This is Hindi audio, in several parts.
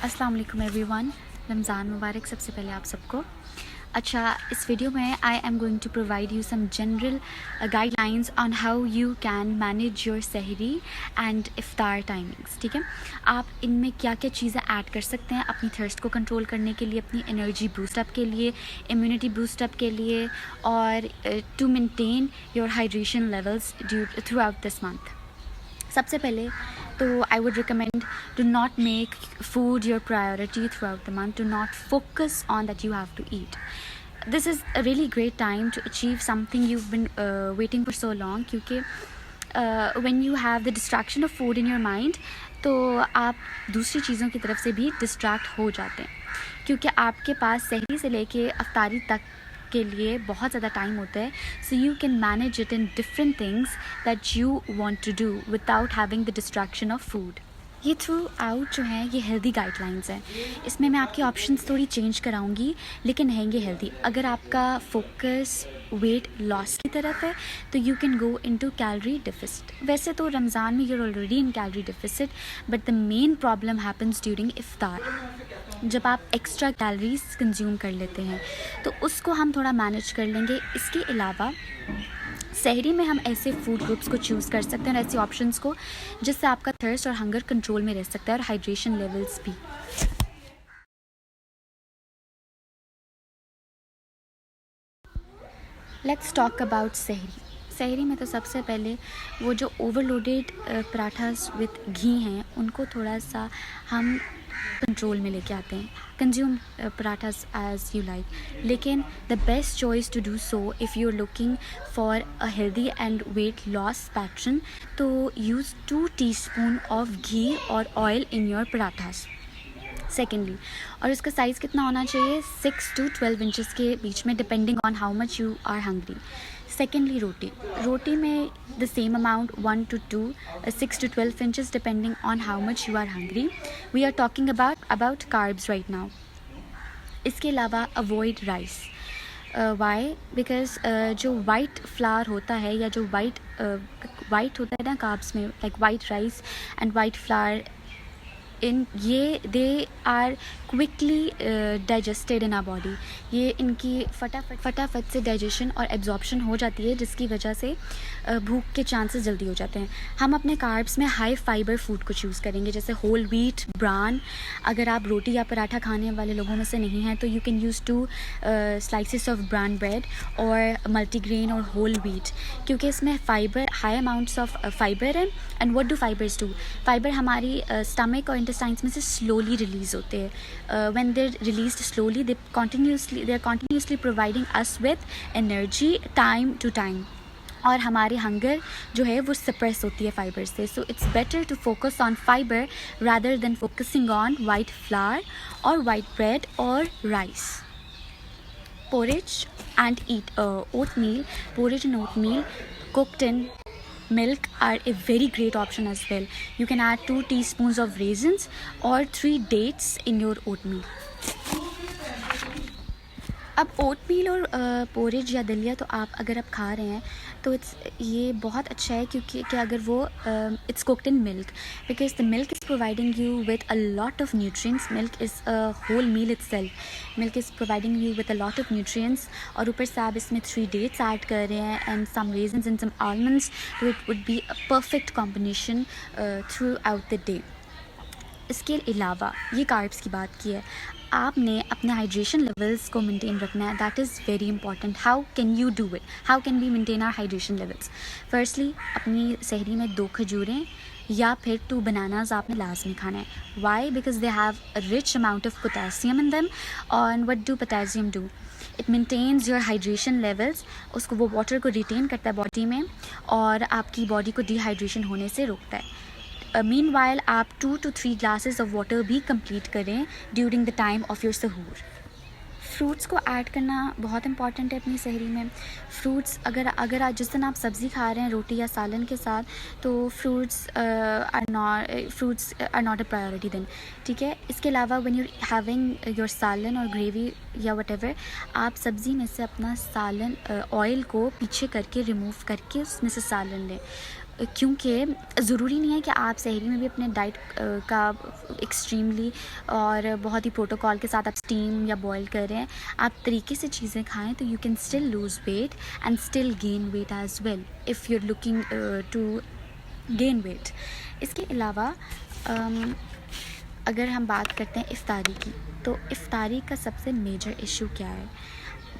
अस्सलाम वालेकुम एवरीवन। रमज़ान मुबारक सबसे पहले आप सबको। अच्छा, इस वीडियो में I am going to provide you some general guidelines on how you can manage your sehri and iftar timings. ठीक है, आप इनमें क्या क्या चीज़ें ऐड कर सकते हैं अपनी थर्स्ट को कंट्रोल करने के लिए, अपनी एनर्जी बूस्टअप के लिए, इम्यूनिटी बूस्टअप के लिए, और to maintain your hydration levels throughout this month. सबसे पहले तो I would recommend, do not make food your priority throughout the month. Do not focus on that you have to eat. This is a really great time to achieve something you've been waiting for so long, क्योंकि when you have the distraction of food in your mind, तो आप दूसरी चीज़ों की तरफ से भी डिस्ट्रैक्ट हो जाते हैं, क्योंकि आपके पास सहरी से लेके अफ्तारी तक के लिए बहुत ज़्यादा टाइम होता है. So you can manage it in different things that you want to do without having the distraction of food. ये थ्रू आउट जो है ये हेल्दी गाइडलाइंस हैं. इसमें मैं आपकी ऑप्शंस थोड़ी चेंज कराऊंगी, लेकिन हैं ये हेल्दी. अगर आपका फोकस वेट लॉस की तरफ है तो you can go into calorie deficit. वैसे तो रमज़ान में you're already in calorie deficit, but the main problem happens during iftar, जब आप एक्स्ट्रा कैलोरीज कंज्यूम कर लेते हैं. तो उसको हम थोड़ा मैनेज कर लेंगे. इसके अलावा सहरी में हम ऐसे फूड ग्रुप्स को चूज़ कर सकते हैं, ऐसे ऑप्शंस को, जिससे आपका थर्स्ट और हंगर कंट्रोल में रह सकता है और हाइड्रेशन लेवल्स भी. लेट्स टॉक अबाउट सहरी. सहरी में तो सबसे पहले वो जो ओवरलोडेड पराठास विथ घी हैं उनको थोड़ा सा हम कंट्रोल में लेके आते हैं. Consume parathas as you like, लेकिन the best choice to do so if you are looking for a healthy and weight loss pattern, तो यूज़ 2 टीस्पून ऑफ घी और oil in your parathas. Secondly, और इसका साइज़ कितना होना चाहिए, 6 to 12 इंचज़ के बीच में, depending on how much you are hungry. Secondly, रोटी में the same amount 1 to 2, 6 to 12 inches depending on how much you are hungry. We are talking about carbs right now. इसके अलावा अवॉइड राइस. वाई? बिकॉज जो वाइट फ्लावर होता है, या जो वाइट होता है ना कार्ब्स में, like white rice and white flour, they are quickly digested in our body. ये इनकी फटाफट से डाइजेशन और एब्जॉर्प्शन हो जाती है, जिसकी वजह से भूख के चांसेस जल्दी हो जाते हैं. हम अपने कार्ब्स में हाई फाइबर फूड को चूज़ करेंगे, जैसे होल व्हीट, ब्रान. अगर आप रोटी या पराठा खाने वाले लोगों में से नहीं हैं तो you can use 2 slices of brown bread और मल्टीग्रेन और होल व्हीट, क्योंकि इसमें fibre, high amounts of fibre है. And what do fibres do? Fibre हमारी स्टमक और इंटेस्टाइन्स में से स्लोली रिलीज़ होते हैं. When they are released slowly, they are continuously providing us with energy time to time, और हमारी हंगर जो है वो सप्रेस होती है फाइबर से. So it's better to focus on fibre rather than focusing on white flour और वाइट ब्रेड और rice. Porridge and oatmeal. Porridge and oatmeal cooked in milk are a very great option as well. You can add 2 teaspoons of raisins or 3 dates in your oatmeal. अब ओटमील और पोरेज या दलिया तो अगर आप खा रहे हैं तो ये बहुत अच्छा है, क्योंकि अगर वो it's cooked in milk, because the milk is providing you with a lot of nutrients. Milk is a whole meal itself. Milk is providing you with a lot of nutrients, और ऊपर से आप इसमें 3 डेट्स ऐड कर रहे हैं and some raisins and some almonds, तो it would be a perfect combination throughout the day. इसके अलावा ये कार्ब्स की बात की है, आपने अपने हाइड्रेशन लेवल्स को मेंटेन रखना है. That is very important. How can you do it? How can we maintain our hydration levels? Firstly, अपनी सहरी में 2 खजूरें या फिर 2 बनानाज आपने लाजमी खाना है. Why? Because they have a rich amount of potassium in them. और what do potassium do? It maintains your hydration levels. उसको, वो वाटर को रिटेन करता है बॉडी में, और आपकी बॉडी को डिहाइड्रेशन होने से रोकता है. मीनवाइल आप 2 to 3 glasses ऑफ वाटर भी कंप्लीट करें during the time of your सहूर. फ्रूट्स को ऐड करना बहुत इंपॉर्टेंट है अपनी सहरी में. फ्रूट्स अगर आज जिस दिन आप सब्ज़ी खा रहे हैं रोटी या सालन के साथ, तो fruits are not a priority then. ठीक है. इसके अलावा व्हेन यू हैविंग योर सालन और ग्रेवी या व्हाटएवर, आप सब्ज़ी में से अपना सालन ऑयल को पीछे करके रिमूव करके उसमें से सालन लें. क्योंकि ज़रूरी नहीं है कि आप सहरी में भी अपने डाइट का एक्सट्रीमली और बहुत ही प्रोटोकॉल के साथ आप स्टीम या बॉयल कर रहे हैं। आप तरीके से चीज़ें खाएं तो you can still lose weight and still gain weight as well if you are looking to gain weight. इसके अलावा अगर हम बात करते हैं इफ्तारी की, तो इफ्तारी का सबसे मेजर इशू क्या है?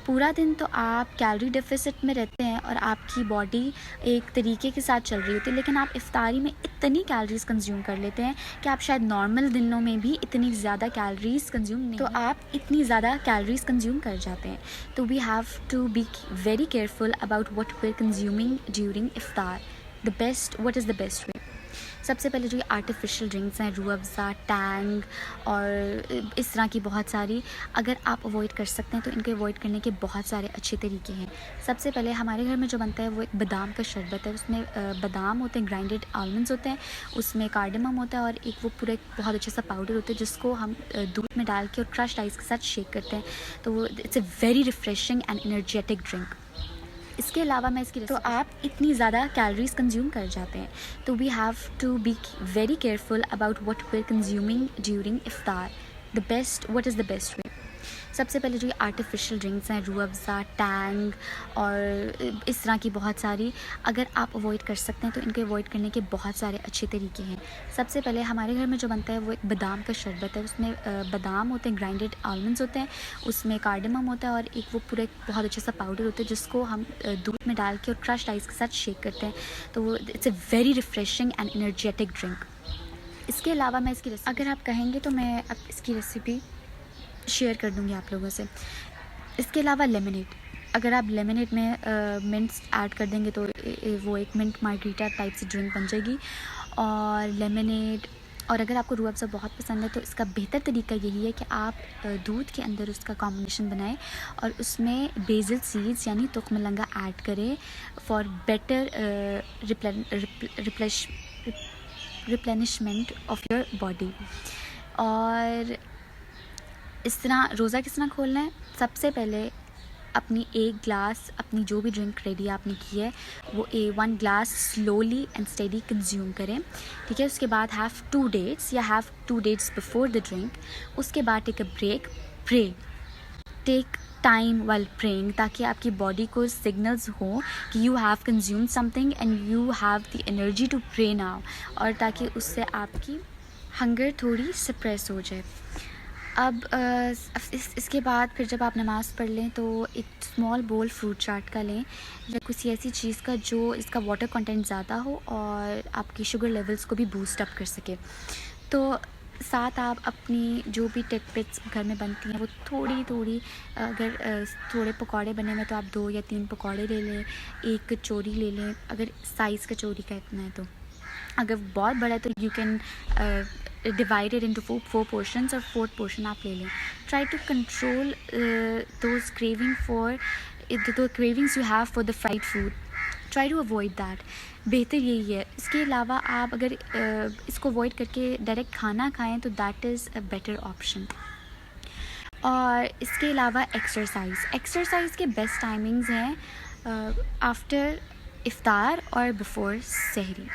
पूरा दिन तो आप कैलोरी डेफिसिट में रहते हैं और आपकी बॉडी एक तरीके के साथ चल रही होती है, लेकिन आप इफ्तारी में इतनी कैलोरीज कंज्यूम कर लेते हैं कि आप शायद नॉर्मल दिनों में भी इतनी ज़्यादा कैलोरीज कंज्यूम नहीं, तो आप इतनी ज़्यादा कैलोरीज कंज्यूम कर जाते हैं। तो we have to be very careful about what we are consuming during iftar. What is the best way? सबसे पहले जो ये आर्टिफिशियल ड्रिंक्स हैं, रूह अफ़ज़ा, टैंग और इस तरह की बहुत सारी, अगर आप अवॉइड कर सकते हैं तो इनको अवॉइड करने के बहुत सारे अच्छे तरीके हैं। सबसे पहले हमारे घर में जो बनता है वो एक बादाम का शरबत है। उसमें बादाम होते हैं, ग्राइंडेड आलमंड्स होते हैं, उसमें कार्डमम होता है और एक वो पूरा एक बहुत अच्छा सा पाउडर होता है जिसको हम दूध में डाल के और क्रश्ड आइस के साथ शेक करते हैं। तो वो it's a very refreshing and energetic drink. इसके अलावा मैं इसकी, तो आप इतनी ज़्यादा कैलोरीज कंज्यूम कर जाते हैं। तो we have to be very careful about what we are consuming during iftar. What is the best way? सबसे पहले जो ये आर्टिफिशियल ड्रिंक्स हैं, रूह अफ़ज़ा, टैंग और इस तरह की बहुत सारी, अगर आप अवॉइड कर सकते हैं तो इनको अवॉइड करने के बहुत सारे अच्छे तरीके हैं। सबसे पहले हमारे घर में जो बनता है वो एक बादाम का शरबत है। उसमें बादाम होते हैं, ग्राइंडेड आलमंड्स होते हैं, उसमें कार्डमम होता है और एक वो पूरा एक बहुत अच्छा सा पाउडर होता है जिसको हम दूध में डाल के और क्रश्ड आइस के साथ शेक करते हैं। तो वो it's a very refreshing and energetic drink. इसके अलावा मैं इसकी अगर आप कहेंगे तो मैं अब इसकी रेसिपी शेयर कर दूँगी आप लोगों से। इसके अलावा लेमनेड, अगर आप लेमनेड में मिंट्स ऐड कर देंगे तो वो एक मिंट मार्गरीटा टाइप से ड्रिंक बन जाएगी। और लेमनेड, और अगर आपको रूह अफ़ज़ा बहुत पसंद है तो इसका बेहतर तरीका यही है कि आप दूध के अंदर उसका कॉम्बिनेशन बनाएं और उसमें बेसिल सीड्स यानी तुख्मलंगा ऐड करें for better replenishment of your body. और इस तरह रोज़ा किस तरह खोलना है? सबसे पहले अपनी एक ग्लास, अपनी जो भी ड्रिंक रेडी आपने की है वो 1 glass slowly and steady consume करें, ठीक है। उसके बाद हैव 2 डेट्स या have 2 dates before the drink. उसके बाद take a break, pray, take time while praying, ताकि आपकी बॉडी को सिग्नल्स हो कि you have consume something and you have the energy to pray now, और ताकि उससे आपकी हंगर थोड़ी सप्रेस हो जाए। अब इसके बाद फिर जब आप नमाज़ पढ़ लें तो एक स्मॉल बोल फ्रूट चाट का लें या किसी ऐसी चीज़ का जो इसका वाटर कंटेंट ज़्यादा हो और आपकी शुगर लेवल्स को भी बूस्ट अप कर सके। तो साथ आप अपनी जो भी टिटबिट्स घर में बनती हैं वो थोड़ी थोड़ी, अगर थोड़े पकौड़े बने में तो आप 2 या 3 पकौड़े ले लें, 1 कचौरी ले लें अगर साइज़ कचौरी का इतना है। तो अगर बहुत बड़ा है तो you can divided into 4 portions और 4th portion आप ले लें। Try to control those cravings you have for the fried food. Try to avoid that. बेहतर यही है। इसके अलावा आप अगर इसको अवॉइड करके डायरेक्ट खाना खाएं तो that is a better option. और इसके अलावा एक्सरसाइज के बेस्ट टाइमिंग्स हैं आफ्टर इफ्तार और बिफोर सहरी।